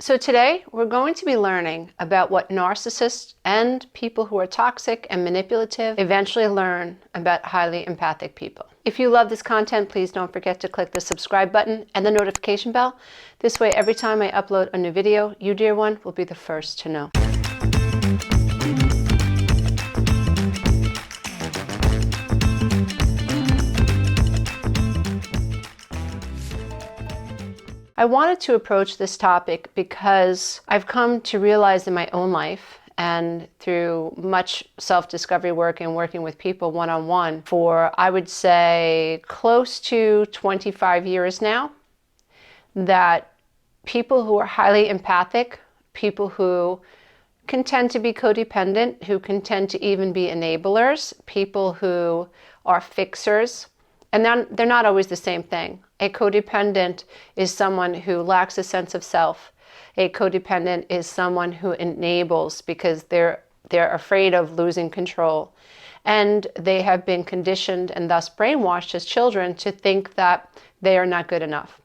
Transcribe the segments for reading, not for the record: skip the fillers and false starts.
So today we're going to be learning about what narcissists and people who are toxic and manipulative eventually learn about highly empathic people. If you love this content, please don't forget to click the subscribe button and the notification bell. This way, every time I upload a new video, you, dear one, will be the first to know. I wanted to approach this topic because I've come to realize in my own life and through much self-discovery work and working with people one-on-one for, I would say, close to 25 years now, that people who are highly empathic, people who can tend to be codependent, who can tend to even be enablers, people who are fixers, and they're not always the same thing. A codependent is someone who lacks a sense of self. A codependent is someone who enables because they're afraid of losing control. And they have been conditioned and thus brainwashed as children to think that they are not good enough.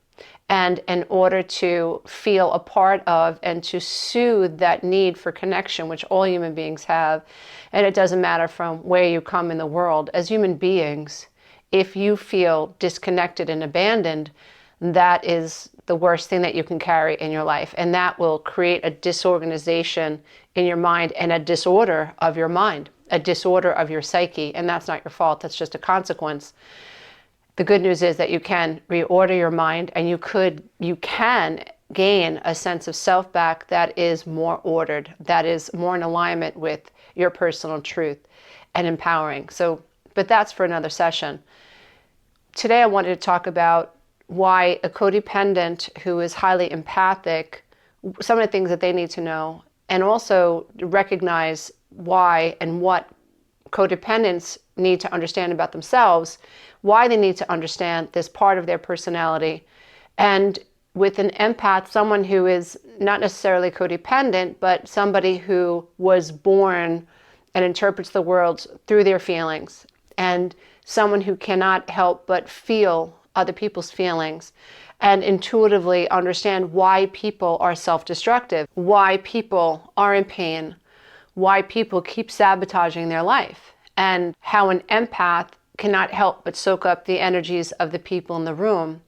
And in order to feel a part of and to soothe that need for connection, which all human beings have, and it doesn't matter from where you come in the world, as human beings, if you feel disconnected and abandoned, that is the worst thing that you can carry in your life. And that will create a disorganization in your mind and a disorder of your mind, a disorder of your psyche. And that's not your fault. That's just a consequence. The good news is that you can reorder your mind and you can gain a sense of self back that is more ordered, that is more in alignment with your personal truth and empowering. But that's for another session. Today I wanted to talk about why a codependent who is highly empathic, some of the things that they need to know, and also recognize why and what codependents need to understand about themselves, why they need to understand this part of their personality. And with an empath, someone who is not necessarily codependent, but somebody who was born and interprets the world through their feelings, and someone who cannot help but feel other people's feelings and intuitively understand why people are self-destructive, why people are in pain, why people keep sabotaging their life, and how an empath cannot help but soak up the energies of the people in the room,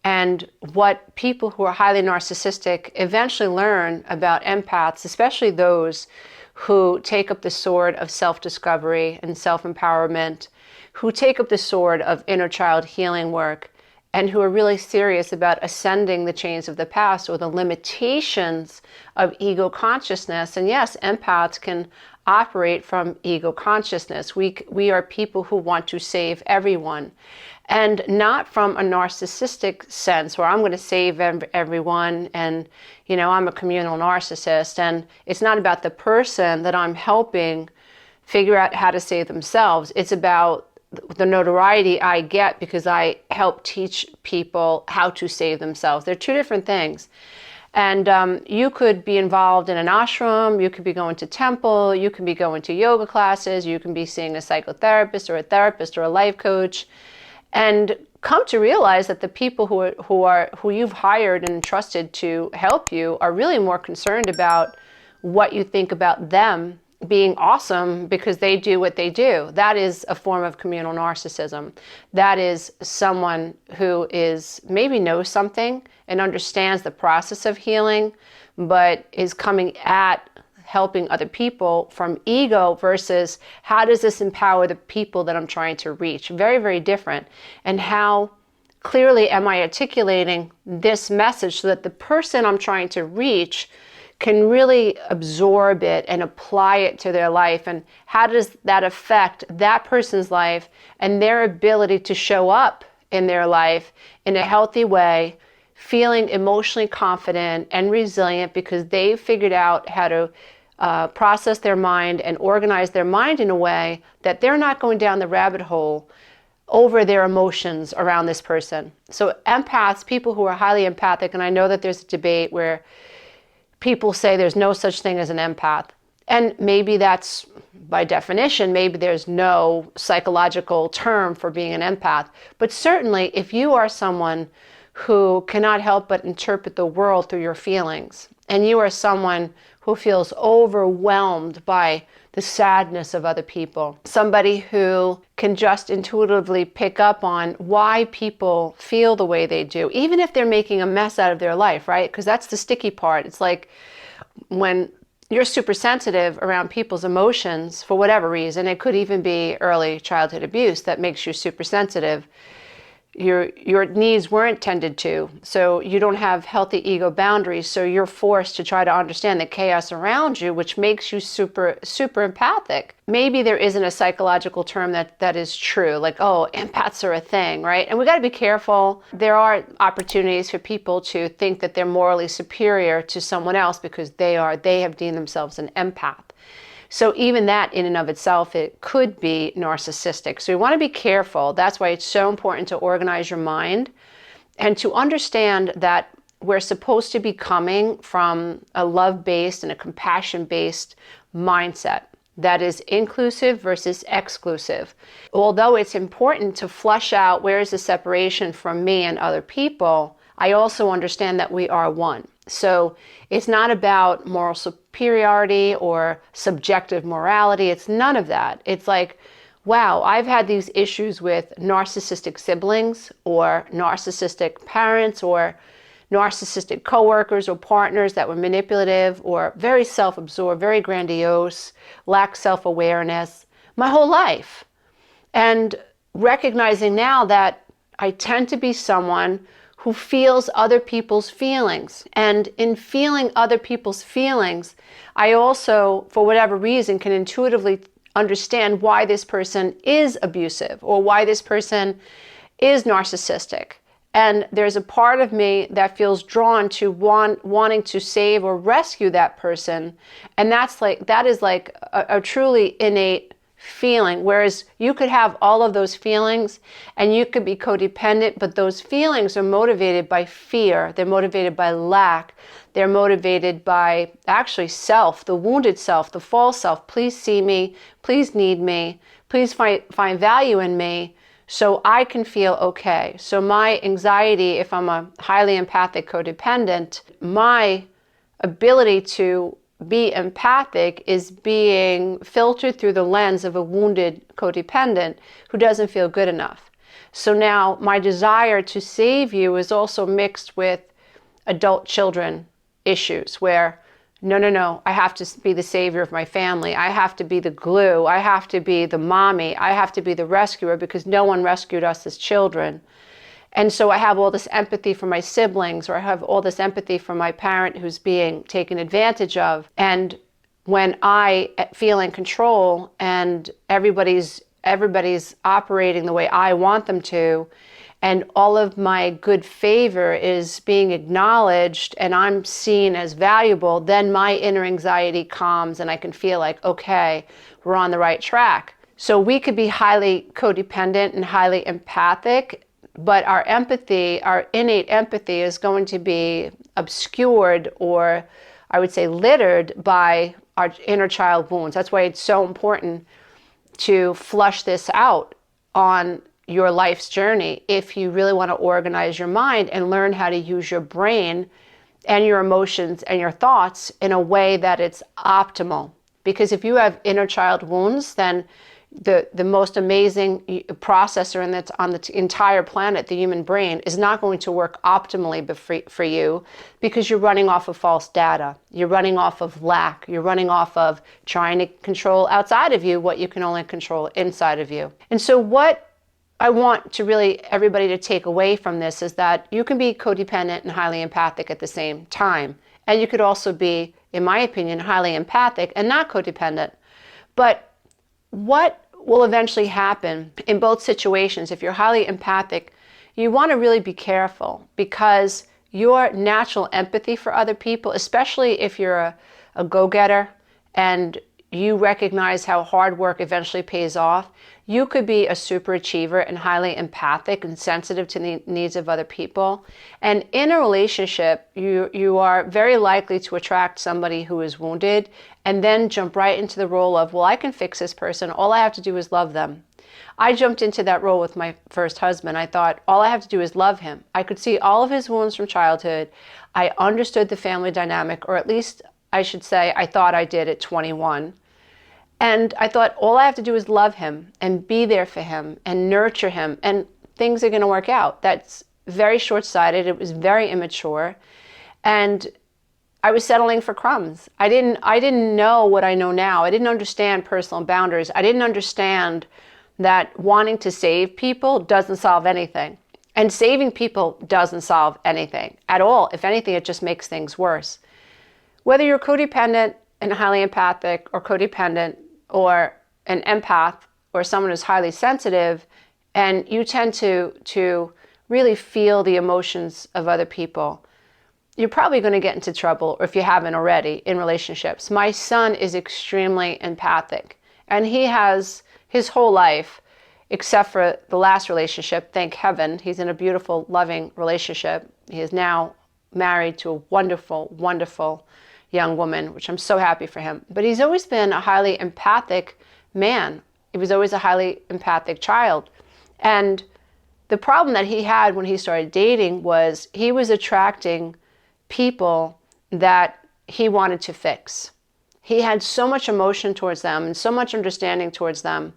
and what people who are highly narcissistic eventually learn about empaths, especially those who take up the sword of self-discovery and self-empowerment, who take up the sword of inner child healing work, and who are really serious about ascending the chains of the past or the limitations of ego consciousness. And yes, empaths can operate from ego consciousness. We are people who want to save everyone, and not from a narcissistic sense where I'm going to save everyone and, I'm a communal narcissist. And it's not about the person that I'm helping figure out how to save themselves. It's about the notoriety I get because I help teach people how to save themselves. They're two different things. And you could be involved in an ashram, you could be going to temple, you can be going to yoga classes, you can be seeing a psychotherapist or a therapist or a life coach, and come to realize that the people who you've hired and entrusted to help you are really more concerned about what you think about them being awesome because they do what they do. That is a form of communal narcissism. That is someone who maybe knows something and understands the process of healing, but is coming at helping other people from ego versus how does this empower the people that I'm trying to reach? Very, very different. And how clearly am I articulating this message so that the person I'm trying to reach can really absorb it and apply it to their life, and how does that affect that person's life and their ability to show up in their life in a healthy way, feeling emotionally confident and resilient because they've figured out how to process their mind and organize their mind in a way that they're not going down the rabbit hole over their emotions around this person. So empaths, people who are highly empathic, and I know that there's a debate where people say there's no such thing as an empath. And maybe that's by definition, maybe there's no psychological term for being an empath. But certainly if you are someone who cannot help but interpret the world through your feelings. And you are someone who feels overwhelmed by the sadness of other people. Somebody who can just intuitively pick up on why people feel the way they do, even if they're making a mess out of their life, right? Because that's the sticky part. It's like when you're super sensitive around people's emotions for whatever reason, it could even be early childhood abuse that makes you super sensitive. Your needs weren't tended to, so you don't have healthy ego boundaries, so you're forced to try to understand the chaos around you, which makes you super empathic. Maybe there isn't a psychological term that is true, like, oh, empaths are a thing, right? And we got to be careful. There are opportunities for people to think that they're morally superior to someone else because they have deemed themselves an empath. So even that in and of itself, it could be narcissistic. So you want to be careful. That's why it's so important to organize your mind and to understand that we're supposed to be coming from a love-based and a compassion-based mindset that is inclusive versus exclusive. Although it's important to flush out where is the separation from me and other people, I also understand that we are one. So it's not about moral superiority or subjective morality. It's none of that. It's like, wow, I've had these issues with narcissistic siblings or narcissistic parents or narcissistic coworkers or partners that were manipulative or very self-absorbed, very grandiose, lack self-awareness my whole life. And recognizing now that I tend to be someone who feels other people's feelings. And in feeling other people's feelings, I also, for whatever reason, can intuitively understand why this person is abusive or why this person is narcissistic. And there's a part of me that feels drawn to wanting to save or rescue that person. And that is like a truly innate feeling, whereas you could have all of those feelings and you could be codependent, but those feelings are motivated by fear, they're motivated by lack, they're motivated by actually self, the wounded self, the false self. Please see me, please need me, please find value in me so I can feel okay. So my anxiety, if I'm a highly empathic codependent, my ability to be empathic is being filtered through the lens of a wounded codependent who doesn't feel good enough. So now my desire to save you is also mixed with adult children issues where, no, I have to be the savior of my family. I have to be the glue. I have to be the mommy. I have to be the rescuer because no one rescued us as children. And so I have all this empathy for my siblings, or I have all this empathy for my parent who's being taken advantage of. And when I feel in control and everybody's operating the way I want them to, and all of my good favor is being acknowledged and I'm seen as valuable, then my inner anxiety calms and I can feel like, okay, we're on the right track. So we could be highly codependent and highly empathic, but our empathy, our innate empathy, is going to be obscured, or I would say littered, by our inner child wounds. That's why it's so important to flush this out on your life's journey if you really want to organize your mind and learn how to use your brain and your emotions and your thoughts in a way that it's optimal. Because if you have inner child wounds, then the most amazing processor on the entire planet, the human brain, is not going to work optimally for you because you're running off of false data. You're running off of lack. You're running off of trying to control outside of you what you can only control inside of you. And so what I want to really everybody to take away from this is that you can be codependent and highly empathic at the same time. And you could also be, in my opinion, highly empathic and not codependent. But what will eventually happen in both situations, if you're highly empathic, you want to really be careful, because your natural empathy for other people, especially if you're a go-getter and you recognize how hard work eventually pays off, you could be a super achiever and highly empathic and sensitive to the needs of other people. And in a relationship, you are very likely to attract somebody who is wounded and then jump right into the role of, well, I can fix this person. All I have to do is love them. I jumped into that role with my first husband. I thought, all I have to do is love him. I could see all of his wounds from childhood. I understood the family dynamic, or at least I should say I thought I did at 21. And I thought, all I have to do is love him and be there for him and nurture him, and things are going to work out. That's very short-sighted. It was very immature. And I was settling for crumbs. I didn't know what I know now. I didn't understand personal boundaries. I didn't understand that wanting to save people doesn't solve anything. And saving people doesn't solve anything at all. If anything, it just makes things worse. Whether you're codependent and highly empathic, or codependent, or an empath, or someone who's highly sensitive, and you tend to really feel the emotions of other people, you're probably going to get into trouble, or if you haven't already, in relationships. My son is extremely empathic, and he has his whole life, except for the last relationship, thank heaven, he's in a beautiful, loving relationship. He is now married to a wonderful, wonderful young woman, which I'm so happy for him. But he's always been a highly empathic man. He was always a highly empathic child. And the problem that he had when he started dating was he was attracting people that he wanted to fix. He had so much emotion towards them and so much understanding towards them.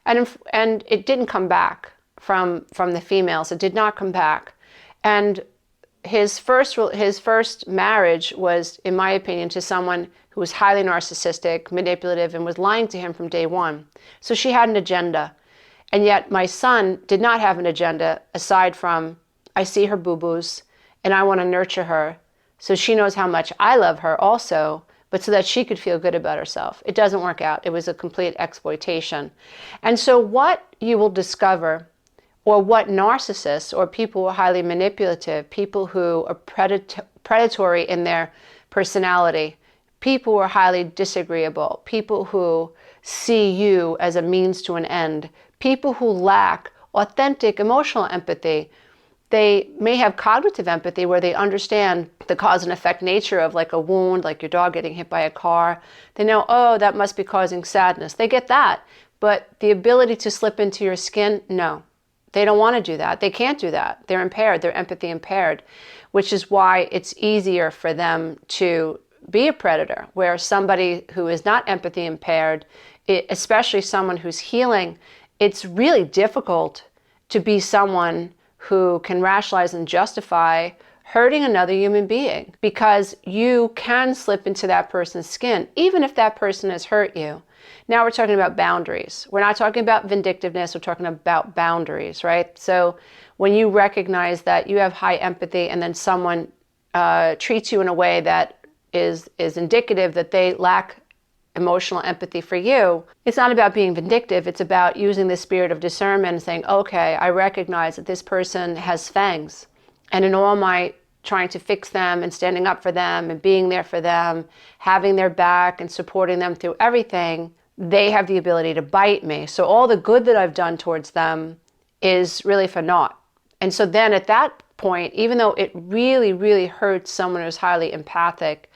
And it didn't come back from the females. It did not come back. And his first marriage was, in my opinion, to someone who was highly narcissistic, manipulative, and was lying to him from day one. So she had an agenda. And yet my son did not have an agenda aside from, I see her boo-boos and I want to nurture her so she knows how much I love her also, but so that she could feel good about herself. It doesn't work out. It was a complete exploitation. And so what you will discover, or what narcissists, or people who are highly manipulative, people who are predatory in their personality, people who are highly disagreeable, people who see you as a means to an end, people who lack authentic emotional empathy. They may have cognitive empathy where they understand the cause and effect nature of, like, a wound, like your dog getting hit by a car. They know, oh, that must be causing sadness. They get that. But the ability to slip into your skin, no. They don't want to do that. They can't do that. They're impaired. They're empathy impaired, which is why it's easier for them to be a predator, where somebody who is not empathy impaired, especially someone who's healing, it's really difficult to be someone who can rationalize and justify hurting another human being, because you can slip into that person's skin, even if that person has hurt you. Now we're talking about boundaries. We're not talking about vindictiveness, we're talking about boundaries, right? So when you recognize that you have high empathy and then someone treats you in a way that is indicative that they lack emotional empathy for you, it's not about being vindictive. It's about using the spirit of discernment and saying, okay, I recognize that this person has fangs. And in all my trying to fix them and standing up for them and being there for them, having their back and supporting them through everything, they have the ability to bite me. So all the good that I've done towards them is really for naught. And so then at that point, even though it really, really hurts someone who's highly empathic,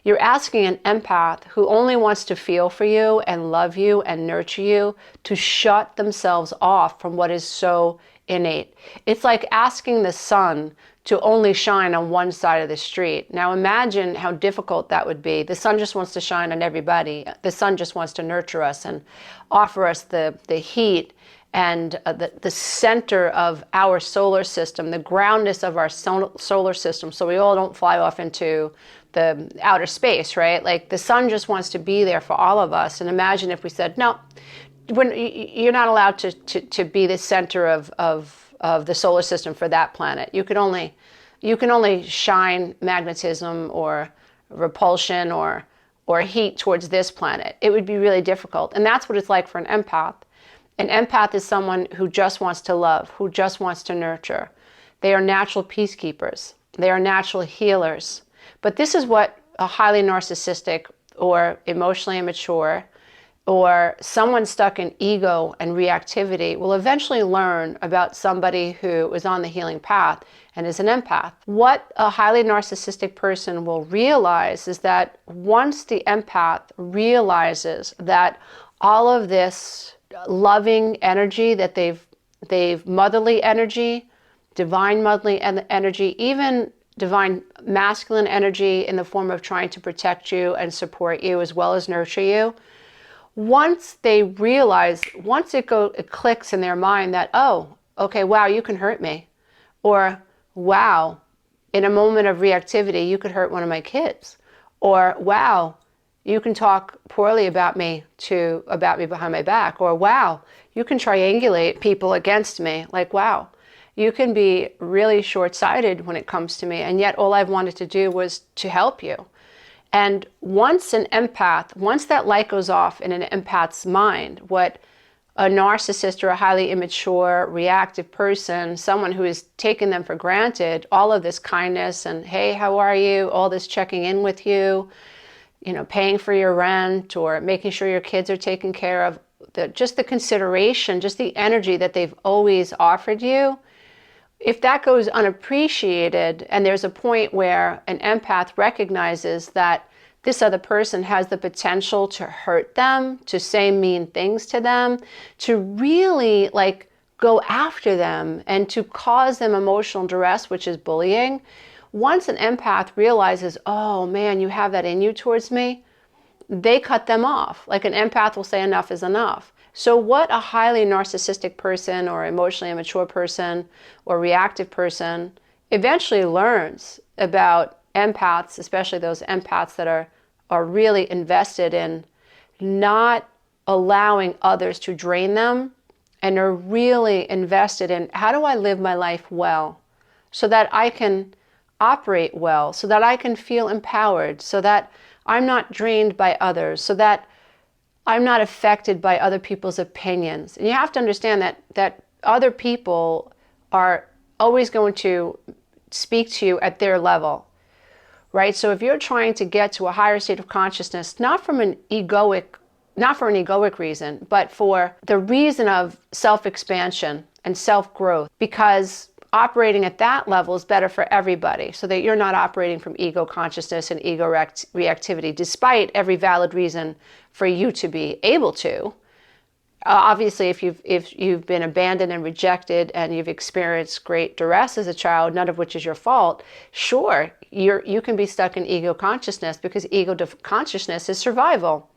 you're asking an empath who only wants to feel for you and love you and nurture you to shut themselves off from what is so innate. It's like asking the sun to only shine on one side of the street. Now imagine how difficult that would be. The sun just wants to shine on everybody. The sun just wants to nurture us and offer us the heat and the center of our solar system, the groundness of our solar system, so we all don't fly off into the outer space, right? Like the sun just wants to be there for all of us. And imagine if we said, no, you're not allowed to be the center of the solar system for that planet. You can only shine magnetism or repulsion or heat towards this planet. It would be really difficult. And that's what it's like for an empath. An empath is someone who just wants to love, who just wants to nurture. They are natural peacekeepers. They are natural healers. But this is what a highly narcissistic or emotionally immature or someone stuck in ego and reactivity will eventually learn about somebody who is on the healing path and is an empath. What a highly narcissistic person will realize is that once the empath realizes that all of this loving energy that they've motherly energy, divine motherly energy, even divine masculine energy in the form of trying to protect you and support you as well as nurture you, once they realize, once it clicks in their mind that, oh, okay, wow, you can hurt me. Or, wow, in a moment of reactivity, you could hurt one of my kids. Or, wow, you can talk poorly about me behind my back. Or, wow, you can triangulate people against me. Like, wow, you can be really short-sighted when it comes to me. And yet all I've wanted to do was to help you. And once that light goes off in an empath's mind, what a narcissist or a highly immature, reactive person, someone who has taken them for granted, all of this kindness and, hey, how are you? All this checking in with you, paying for your rent or making sure your kids are taken care of, just the consideration, just the energy that they've always offered you. If that goes unappreciated and there's a point where an empath recognizes that this other person has the potential to hurt them, to say mean things to them, to really go after them and to cause them emotional duress, which is bullying, once an empath realizes, oh man, you have that in you towards me, they cut them off. Like an empath will say enough is enough. So what a highly narcissistic person or emotionally immature person or reactive person eventually learns about empaths, especially those empaths that are really invested in not allowing others to drain them and are really invested in how do I live my life well so that I can operate well, so that I can feel empowered, so that I'm not drained by others, so that I'm not affected by other people's opinions. And you have to understand that other people are always going to speak to you at their level, right? So if you're trying to get to a higher state of consciousness, not for an egoic reason, but for the reason of self-expansion and self-growth, because operating at that level is better for everybody, so that you're not operating from ego consciousness and ego reactivity, despite every valid reason for you to be able to. Obviously, if you've been abandoned and rejected and you've experienced great duress as a child, none of which is your fault, sure, you can be stuck in ego consciousness because ego consciousness is survival.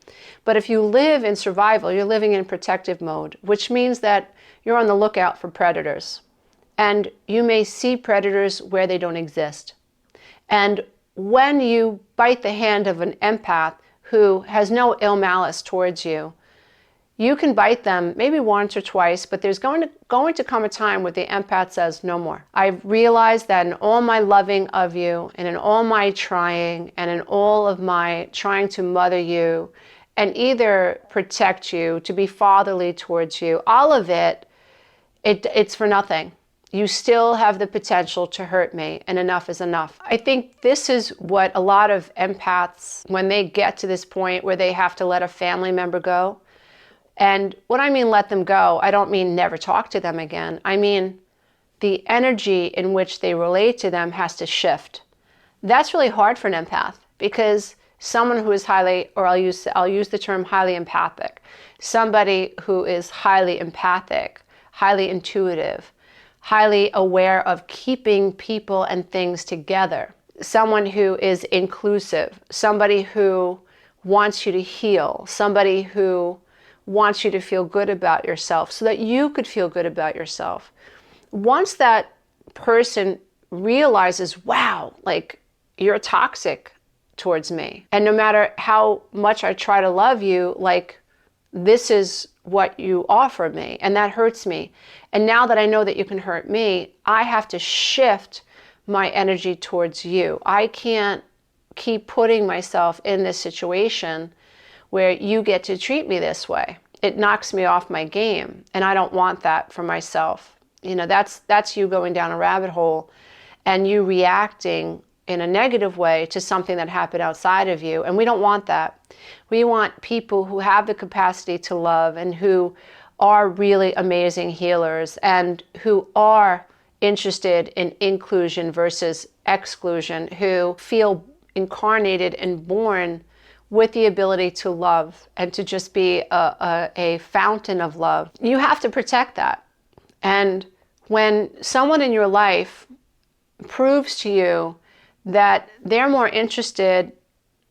But if you live in survival, you're living in protective mode, which means that you're on the lookout for predators. And you may see predators where they don't exist. And when you bite the hand of an empath who has no ill malice towards you, you can bite them maybe once or twice, but there's going to come a time where the empath says, no more. I've realized that in all my loving of you, and in all my trying, and in all of my trying to mother you, and either protect you, to be fatherly towards you, all of it's for nothing. You still have the potential to hurt me, and enough is enough. I think this is what a lot of empaths, when they get to this point where they have to let a family member go, and when I mean let them go, I don't mean never talk to them again. I mean the energy in which they relate to them has to shift. That's really hard for an empath, because someone who is highly, or I'll use the term highly empathic, somebody who is highly empathic, highly intuitive, highly aware of keeping people and things together, someone who is inclusive, somebody who wants you to heal, somebody who wants you to feel good about yourself so that you could feel good about yourself. Once that person realizes, wow, you're toxic towards me, and no matter how much I try to love you, this is what you offer me, and that hurts me. And now that I know that you can hurt me, I have to shift my energy towards you. I can't keep putting myself in this situation where you get to treat me this way. It knocks me off my game, and I don't want that for myself. That's you going down a rabbit hole and you reacting in a negative way to something that happened outside of you. And we don't want that. We want people who have the capacity to love and who are really amazing healers and who are interested in inclusion versus exclusion, who feel incarnated and born with the ability to love and to just be a fountain of love. You have to protect that. And when someone in your life proves to you that they're more interested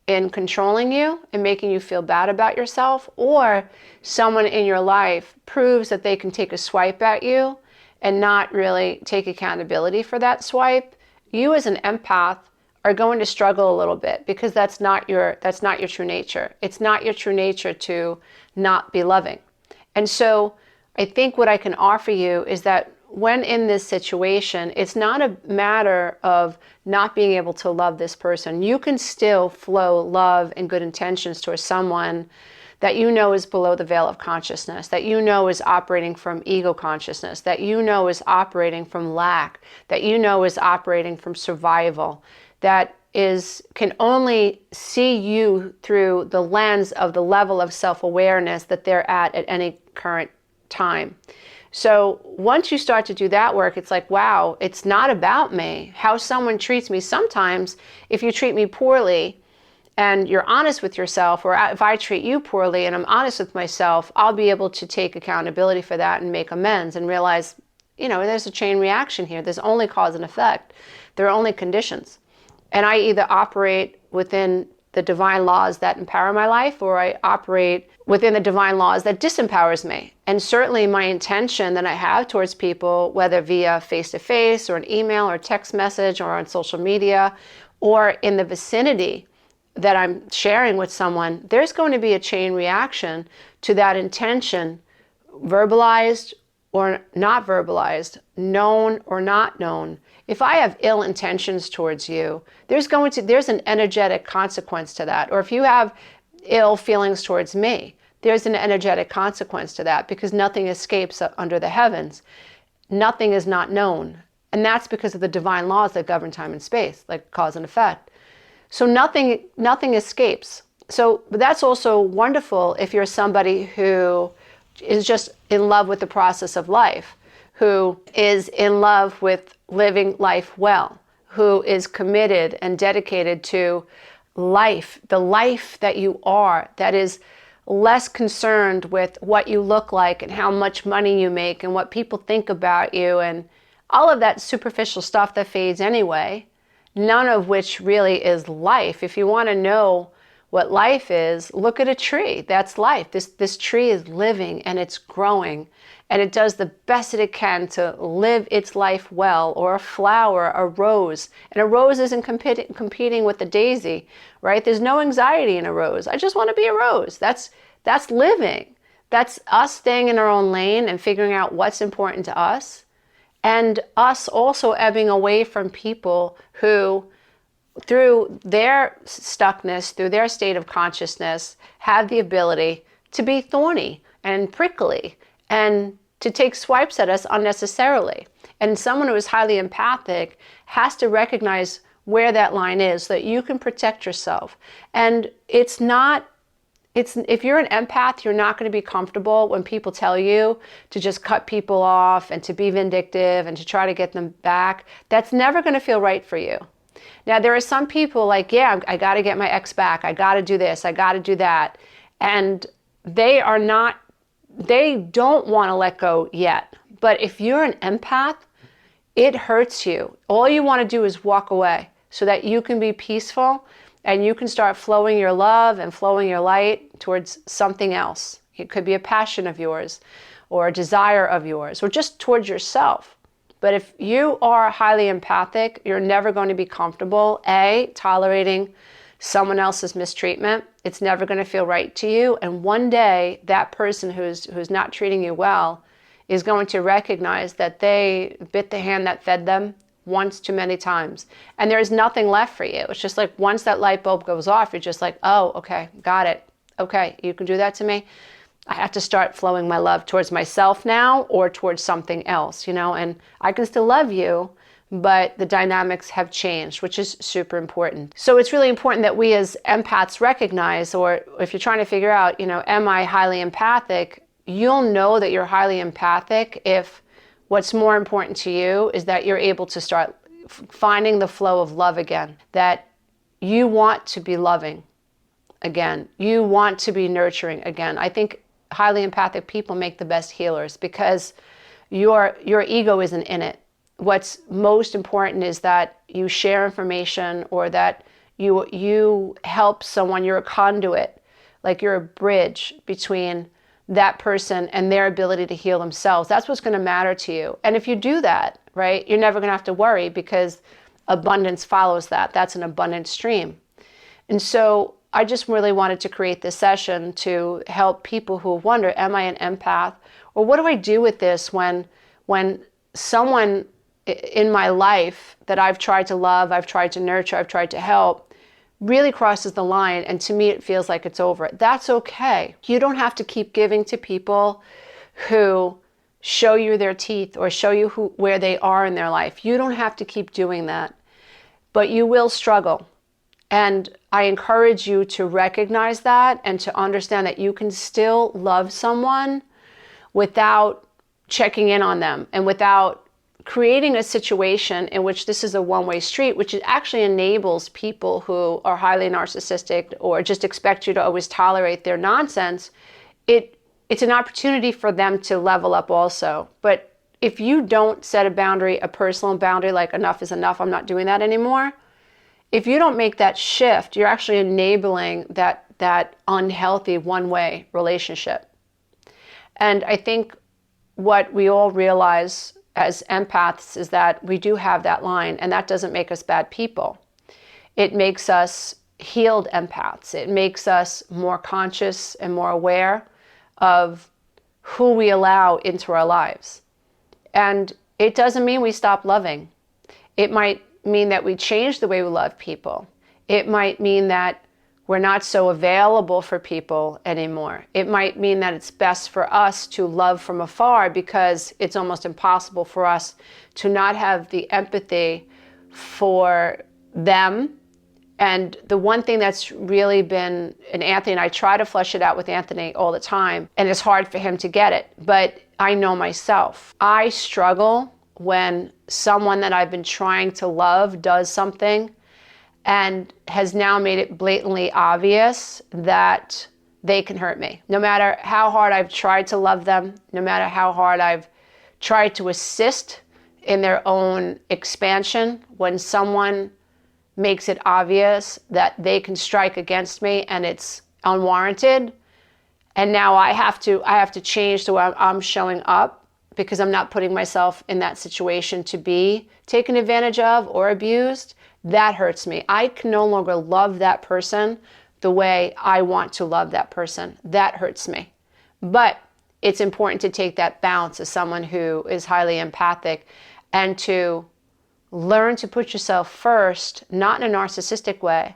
in controlling you and making you feel bad about yourself, or someone in your life proves that they can take a swipe at you and not really take accountability for that swipe, you as an empath are going to struggle a little bit, because that's not your true nature. It's not your true nature to not be loving. And so I think what I can offer you is that when in this situation, it's not a matter of not being able to love this person. You can still flow love and good intentions towards someone that you know is below the veil of consciousness, that you know is operating from ego consciousness, that you know is operating from lack, that you know is operating from survival, that can only see you through the lens of the level of self-awareness that they're at any current time. So once you start to do that work, it's like, wow, it's not about me. How someone treats me. Sometimes if you treat me poorly and you're honest with yourself, or if I treat you poorly and I'm honest with myself, I'll be able to take accountability for that and make amends and realize, there's a chain reaction here. There's only cause and effect. There are only conditions. And I either operate within the divine laws that empower my life, or I operate within the divine laws that disempowers me. And certainly my intention that I have towards people, whether via face-to-face or an email or text message or on social media or in the vicinity that I'm sharing with someone, there's going to be a chain reaction to that intention, verbalized or not verbalized, known or not known. If I have ill intentions towards you, there's an energetic consequence to that. Or if you have ill feelings towards me, there's an energetic consequence to that, because nothing escapes under the heavens. Nothing is not known. And that's because of the divine laws that govern time and space, like cause and effect. So nothing escapes. But that's also wonderful if you're somebody who is just in love with the process of life, who is in love with living life well, who is committed and dedicated to life, the life that you are, that is less concerned with what you look like and how much money you make and what people think about you and all of that superficial stuff that fades anyway, none of which really is life. If you want to know what life is, look at a tree. That's life. This tree is living and it's growing, and it does the best that it can to live its life well. Or a flower, a rose. And a rose isn't competing with the daisy, right? There's no anxiety in a rose. I just want to be a rose. That's living. That's us staying in our own lane and figuring out what's important to us, and us also ebbing away from people who, through their stuckness, through their state of consciousness, have the ability to be thorny and prickly and to take swipes at us unnecessarily. And someone who is highly empathic has to recognize where that line is so that you can protect yourself. And if you're an empath, you're not going to be comfortable when people tell you to just cut people off and to be vindictive and to try to get them back. That's never going to feel right for you. Now, there are some people like, yeah, I got to get my ex back. I got to do this. I got to do that. And they don't want to let go yet. But if you're an empath, it hurts you. All you want to do is walk away so that you can be peaceful and you can start flowing your love and flowing your light towards something else. It could be a passion of yours or a desire of yours or just towards yourself. But if you are highly empathic, you're never going to be comfortable, tolerating someone else's mistreatment. It's never going to feel right to you. And one day, that person who's not treating you well is going to recognize that they bit the hand that fed them once too many times. And there's nothing left for you. It's just like once that light bulb goes off, you're just like, oh, okay, got it. Okay, you can do that to me. I have to start flowing my love towards myself now or towards something else, and I can still love you, but the dynamics have changed, which is super important. So it's really important that we as empaths recognize, or if you're trying to figure out, am I highly empathic? You'll know that you're highly empathic if what's more important to you is that you're able to start finding the flow of love again, that you want to be loving again. You want to be nurturing again. I think highly empathic people make the best healers because your ego isn't in it. What's most important is that you share information, or that you help someone. You're a conduit, like you're a bridge between that person and their ability to heal themselves. That's what's going to matter to you. And if you do that, right, you're never going to have to worry, because abundance follows that. That's an abundant stream. And so I just really wanted to create this session to help people who wonder, am I an empath? Or what do I do with this when someone in my life that I've tried to love, I've tried to nurture, I've tried to help, really crosses the line, and to me it feels like it's over. That's okay. You don't have to keep giving to people who show you their teeth or show you where they are in their life. You don't have to keep doing that, but you will struggle. And I encourage you to recognize that and to understand that you can still love someone without checking in on them and without creating a situation in which this is a one-way street, which actually enables people who are highly narcissistic or just expect you to always tolerate their nonsense. It's an opportunity for them to level up also. But if you don't set a boundary, a personal boundary, like enough is enough, I'm not doing that anymore, if you don't make that shift, you're actually enabling that unhealthy one-way relationship. And I think what we all realize as empaths is that we do have that line, and that doesn't make us bad people. It makes us healed empaths. It makes us more conscious and more aware of who we allow into our lives. And it doesn't mean we stop loving. It might mean that we change the way we love people. It might mean that we're not so available for people anymore. It might mean that it's best for us to love from afar because it's almost impossible for us to not have the empathy for them. And the one thing that's really been, and Anthony and I try to flesh it out with Anthony all the time, and it's hard for him to get it, but I know myself. I struggle when someone that I've been trying to love does something and has now made it blatantly obvious that they can hurt me. No matter how hard I've tried to love them, no matter how hard I've tried to assist in their own expansion, when someone makes it obvious that they can strike against me and it's unwarranted, and now I have to change the way I'm showing up because I'm not putting myself in that situation to be taken advantage of or abused, that hurts me. I can no longer love that person the way I want to love that person. That hurts me. But it's important to take that bounce as someone who is highly empathic and to learn to put yourself first, not in a narcissistic way,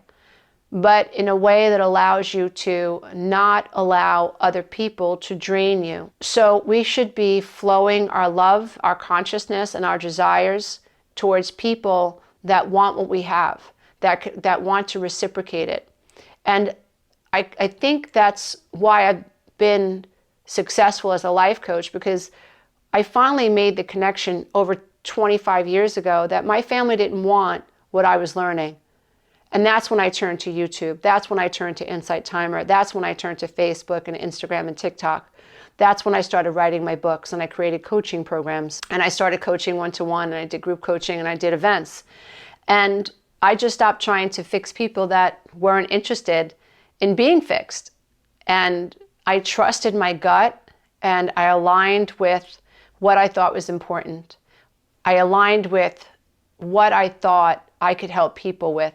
but in a way that allows you to not allow other people to drain you. So we should be flowing our love, our consciousness, and our desires towards people that want what we have, that want to reciprocate it. And I think that's why I've been successful as a life coach, because I finally made the connection over 25 years ago that my family didn't want what I was learning. And that's when I turned to YouTube. That's when I turned to Insight Timer. That's when I turned to Facebook and Instagram and TikTok. That's when I started writing my books and I created coaching programs. And I started coaching one-to-one, and I did group coaching, and I did events. And I just stopped trying to fix people that weren't interested in being fixed. And I trusted my gut, and I aligned with what I thought was important. I aligned with what I thought I could help people with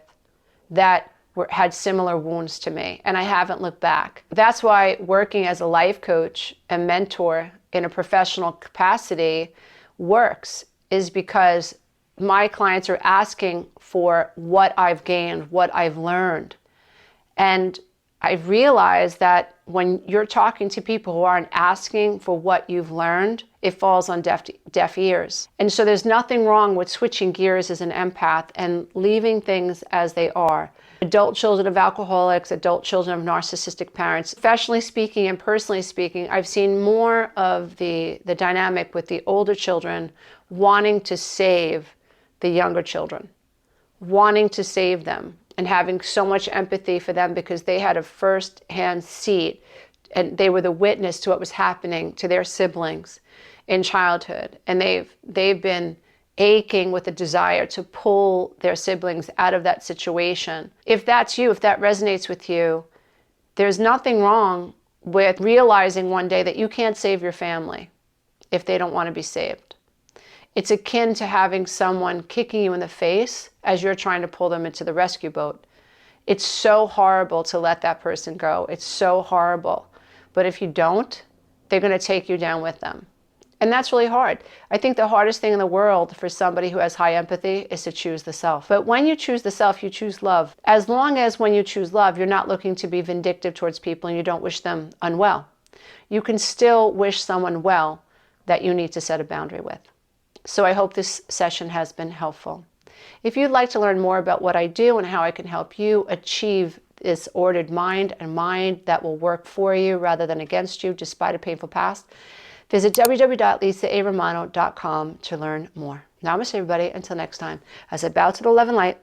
that had similar wounds to me, and I haven't looked back. That's why working as a life coach and mentor in a professional capacity works, is because my clients are asking for what I've gained, what I've learned. And I've realized that when you're talking to people who aren't asking for what you've learned, it falls on deaf ears. And so there's nothing wrong with switching gears as an empath and leaving things as they are. Adult children of alcoholics, adult children of narcissistic parents, professionally speaking and personally speaking, I've seen more of the dynamic with the older children wanting to save the younger children, wanting to save them, and having so much empathy for them because they had a first-hand seat and they were the witness to what was happening to their siblings in childhood. And they've been aching with a desire to pull their siblings out of that situation. If that's you, if that resonates with you, there's nothing wrong with realizing one day that you can't save your family if they don't want to be saved. It's akin to having someone kicking you in the face as you're trying to pull them into the rescue boat. It's so horrible to let that person go. It's so horrible. But if you don't, they're going to take you down with them. And that's really hard. I think the hardest thing in the world for somebody who has high empathy is to choose the self. But when you choose the self, you choose love. As long as when you choose love, you're not looking to be vindictive towards people and you don't wish them unwell. You can still wish someone well that you need to set a boundary with. So I hope this session has been helpful. If you'd like to learn more about what I do and how I can help you achieve this ordered mind, a mind that will work for you rather than against you despite a painful past, visit www.lisaaromano.com to learn more. Namaste, everybody. Until next time, as I bow to the love and light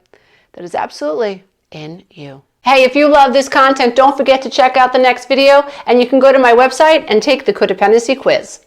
that is absolutely in you. Hey, if you love this content, don't forget to check out the next video, and you can go to my website and take the codependency quiz.